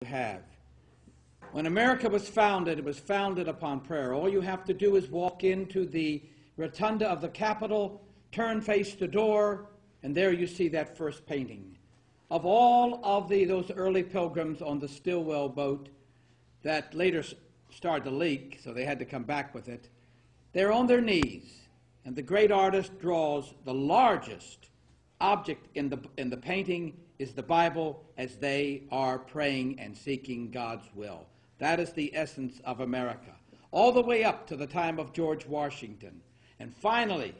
have. When America was founded, it was founded upon prayer. All you have to do is walk into the rotunda of the Capitol, turn face the door, and there you see that first painting. Of all of those early pilgrims on the Stillwell boat that later started to leak, so they had to come back with it, they're on their knees, and the great artist draws the largest object in the painting is the Bible as they are praying and seeking God's will. That is the essence of America, all the way up to the time of George Washington. And finally,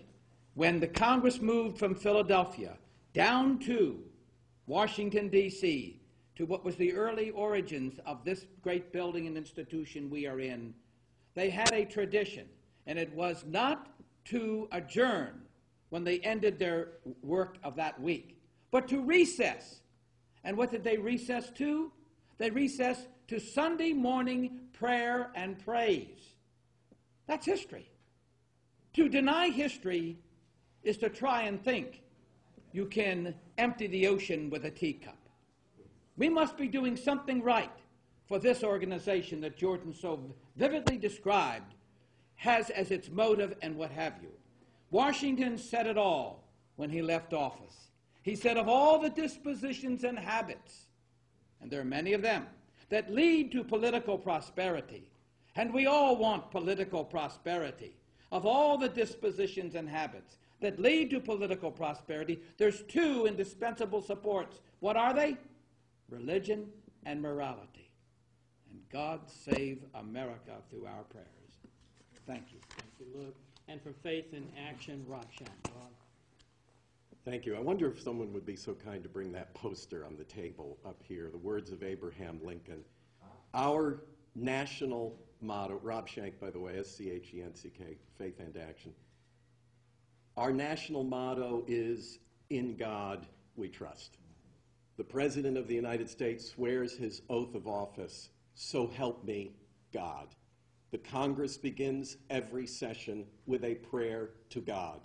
when the Congress moved from Philadelphia down to Washington, D.C., to what was the early origins of this great building and institution we are in, they had a tradition, and it was not to adjourn when they ended their work of that week, but to recess. And what did they recess to? They recessed to Sunday morning prayer and praise. That's history. To deny history is to try and think you can empty the ocean with a teacup. We must be doing something right for this organization that Jordan so vividly described has as its motive and what have you. Washington said it all when he left office. He said, of all the dispositions and habits, and there are many of them, that lead to political prosperity, and we all want political prosperity, of all the dispositions and habits that lead to political prosperity, there's two indispensable supports. What are they? Religion and morality. And God save America through our prayers. Thank you. Thank you, Luke. And from Faith in Action, Rob Shank. Rob. Thank you. I wonder if someone would be so kind to bring that poster on the table up here, the words of Abraham Lincoln. Our national motto, Rob Shank, by the way, S-C-H-E-N-C-K, Faith and Action. Our national motto is, in God we trust. The President of the United States swears his oath of office, so help me God. The Congress begins every session with a prayer to God.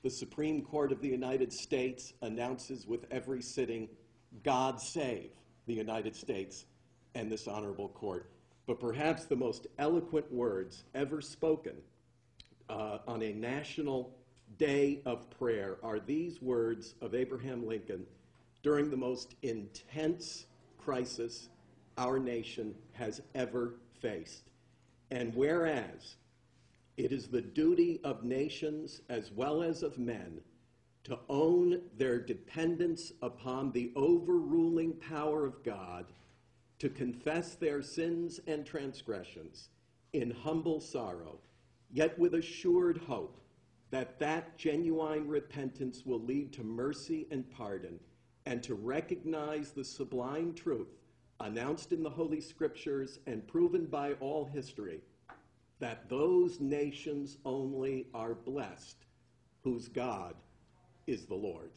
The Supreme Court of the United States announces with every sitting, God save the United States and this honorable court. But perhaps the most eloquent words ever spoken on a national day of prayer are these words of Abraham Lincoln during the most intense crisis our nation has ever faced. And whereas it is the duty of nations as well as of men to own their dependence upon the overruling power of God, to confess their sins and transgressions in humble sorrow, yet with assured hope that that genuine repentance will lead to mercy and pardon, and to recognize the sublime truth announced in the Holy Scriptures and proven by all history, that those nations only are blessed whose God is the Lord.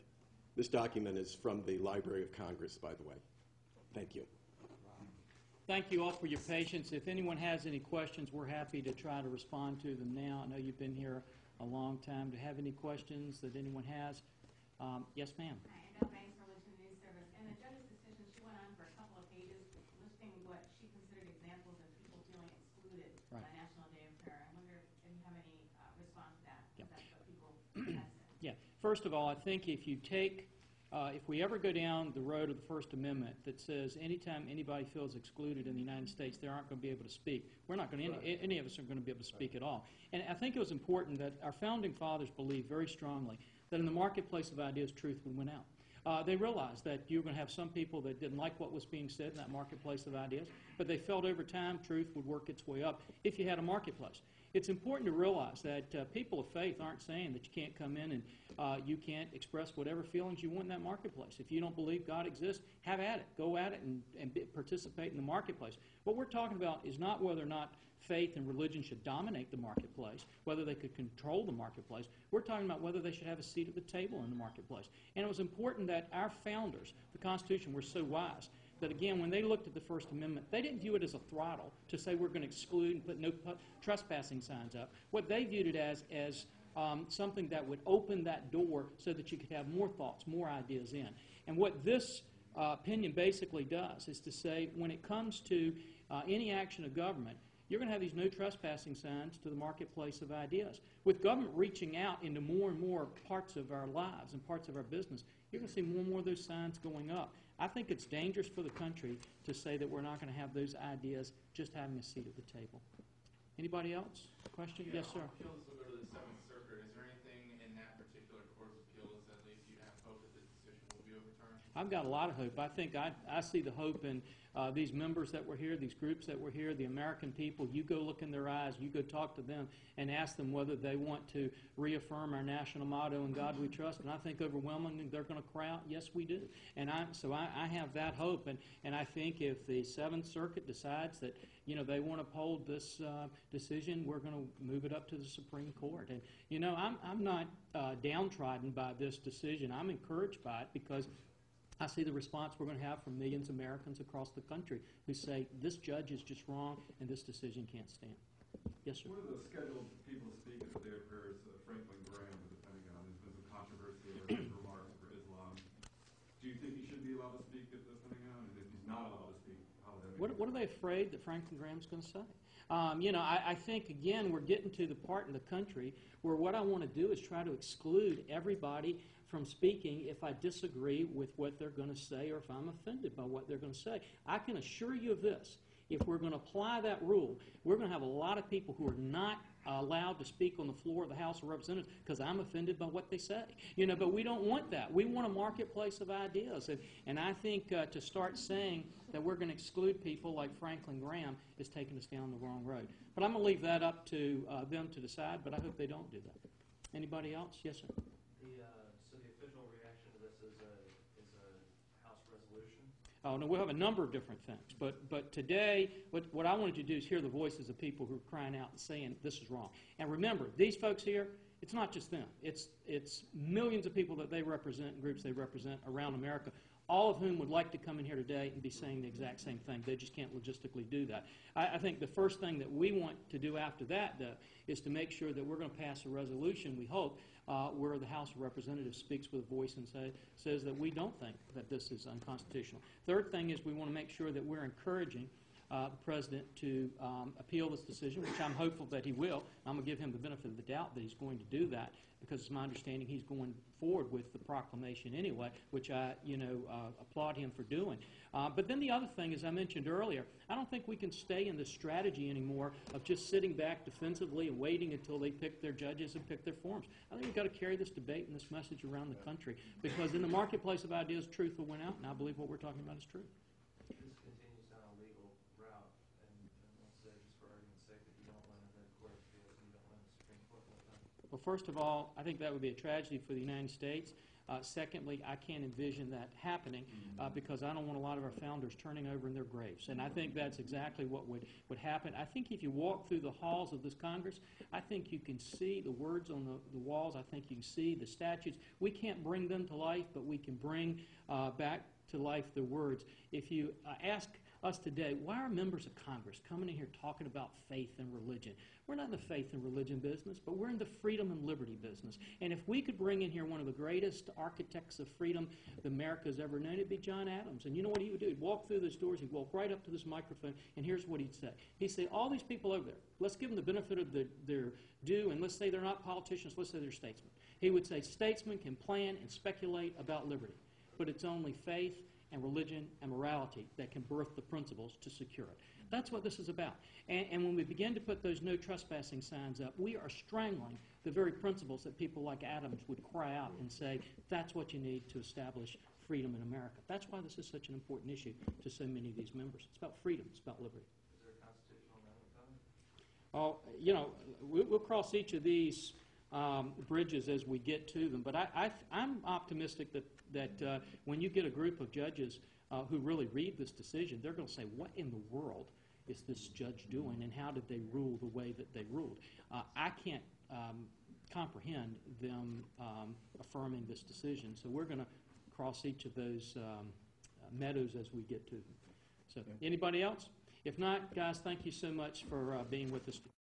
This document is from the Library of Congress, by the way. Thank you. Thank you all for your patience. If anyone has any questions, we're happy to try to respond to them now. I know you've been here a long time. Do you have any questions that anyone has? Yes, ma'am. Hi, Annette Banks, Religion and News Service. In the judge's decision, she went on for a couple of pages listing what she considered examples of people feeling excluded Right. by National Day of Prayer. I wonder if you have any response to that. Yeah. That's what people have said. Yeah. First of all, I think if you take, if we ever go down the road of the First Amendment that says anytime anybody feels excluded in the United States, they aren't going to be able to speak, we're not going to, any of us are going to be able to speak at all. And I think it was important that our founding fathers believed very strongly that in the marketplace of ideas, truth would win out. They realized that you were going to have some people that didn't like what was being said in that marketplace of ideas, but they felt over time truth would work its way up if you had a marketplace. It's important to realize that people of faith aren't saying that you can't come in and you can't express whatever feelings you want in that marketplace. If you don't believe God exists, have at it. Go at it and participate in the marketplace. What we're talking about is not whether or not faith and religion should dominate the marketplace, whether they could control the marketplace. We're talking about whether they should have a seat at the table in the marketplace. And it was important that our founders, the Constitution, were so wise that, again, when they looked at the First Amendment, they didn't view it as a throttle to say we're going to exclude and put no trespassing signs up. What they viewed it as something that would open that door so that you could have more thoughts, more ideas in. And what this opinion basically does, is to say when it comes to any action of government, you're going to have these no trespassing signs to the marketplace of ideas. With government reaching out into more and more parts of our lives and parts of our business, you're going to see more and more of those signs going up. I think it's dangerous for the country to say that we're not going to have those ideas just having a seat at the table. Anybody else? Question? Yeah, Yes, sir. appeals will go to the Seventh Circuit. Is there anything in that particular court of appeals that leads you to have hope that the decision will be overturned? I've got a lot of hope. I think I see the hope in these members that were here, these groups that were here, the American people. You go look in their eyes, you go talk to them and ask them whether they want to reaffirm our national motto, "In God We Trust," and I think overwhelmingly they're going to cry out, "Yes, we do." And so I have that hope, and I think if the Seventh Circuit decides that they want to uphold this decision, we're going to move it up to the Supreme Court. And I'm not downtrodden by this decision. I'm encouraged by it because I see the response we're going to have from millions of Americans across the country who say this judge is just wrong and this decision can't stand. Yes, sir. One of the scheduled people to speak at the day of prayer is Franklin Graham of the Pentagon. There's been some controversy over his remarks for Islam. Do you think he should be allowed to speak at the Pentagon? And if he's not allowed to speak, how would that make What are they afraid that Franklin Graham's going to say? I think, again, we're getting to the part in the country where what I want to do is try to exclude everybody from speaking if I disagree with what they're going to say or if I'm offended by what they're going to say. I can assure you of this. If we're going to apply that rule, we're going to have a lot of people who are not allowed to speak on the floor of the House of Representatives because I'm offended by what they say. But we don't want that. We want a marketplace of ideas. And I think to start saying that we're going to exclude people like Franklin Graham is taking us down the wrong road. But I'm going to leave that up to them to decide, but I hope they don't do that. Anybody else? Yes, sir. So the official reaction to this is a House resolution? Oh, no, we'll have a number of different things. But today, what I wanted to do is hear the voices of people who are crying out and saying this is wrong. And remember, these folks here, it's not just them. It's millions of people that they represent and groups they represent around America, all of whom would like to come in here today and be saying the exact same thing. They just can't logistically do that. I think the first thing that we want to do after that, though, is to make sure that we're going to pass a resolution, we hope, where the House of Representatives speaks with a voice and says that we don't think that this is unconstitutional. Third thing is we want to make sure that we're encouraging the President to appeal this decision, which I'm hopeful that he will. I'm going to give him the benefit of the doubt that he's going to do that because it's my understanding he's going forward with the proclamation anyway, which I applaud him for doing. But then the other thing, as I mentioned earlier, I don't think we can stay in this strategy anymore of just sitting back defensively and waiting until they pick their judges and pick their forms. I think we've got to carry this debate and this message around the country because in the marketplace of ideas, truth will win out, and I believe what we're talking about is true. This continues down a legal route, and let's say, just for argument's sake, that you don't win in the Court of Appeals and you don't win in the Supreme Court, what then? Well, first of all, I think that would be a tragedy for the United States. Secondly, I can't envision that happening because I don't want a lot of our founders turning over in their graves. And I think that's exactly what would happen. I think if you walk through the halls of this Congress, I think you can see the words on the walls. I think you can see the statutes. We can't bring them to life, but we can bring back to life the words. If you ask us today, why are members of Congress coming in here talking about faith and religion? We're not in the faith and religion business, but we're in the freedom and liberty business. And if we could bring in here one of the greatest architects of freedom that America's ever known, it'd be John Adams. And you know what he would do? He'd walk through those doors, he'd walk right up to this microphone, and here's what he'd say. He'd say, all these people over there, let's give them the benefit of their due, and let's say they're not politicians, let's say they're statesmen. He would say, statesmen can plan and speculate about liberty, but it's only faith and religion and morality that can birth the principles to secure it. That's what this is about. And when we begin to put those no trespassing signs up, we are strangling the very principles that people like Adams would cry out and say, that's what you need to establish freedom in America. That's why this is such an important issue to so many of these members. It's about freedom. It's about liberty. Is there a constitutional amendment coming? Oh, we'll cross each of these bridges as we get to them. But I'm optimistic that when you get a group of judges who really read this decision, they're going to say, what in the world is this judge doing, and how did they rule the way that they ruled? I can't comprehend them affirming this decision. So we're going to cross each of those meadows as we get to them. So anybody else? If not, guys, thank you so much for being with us today.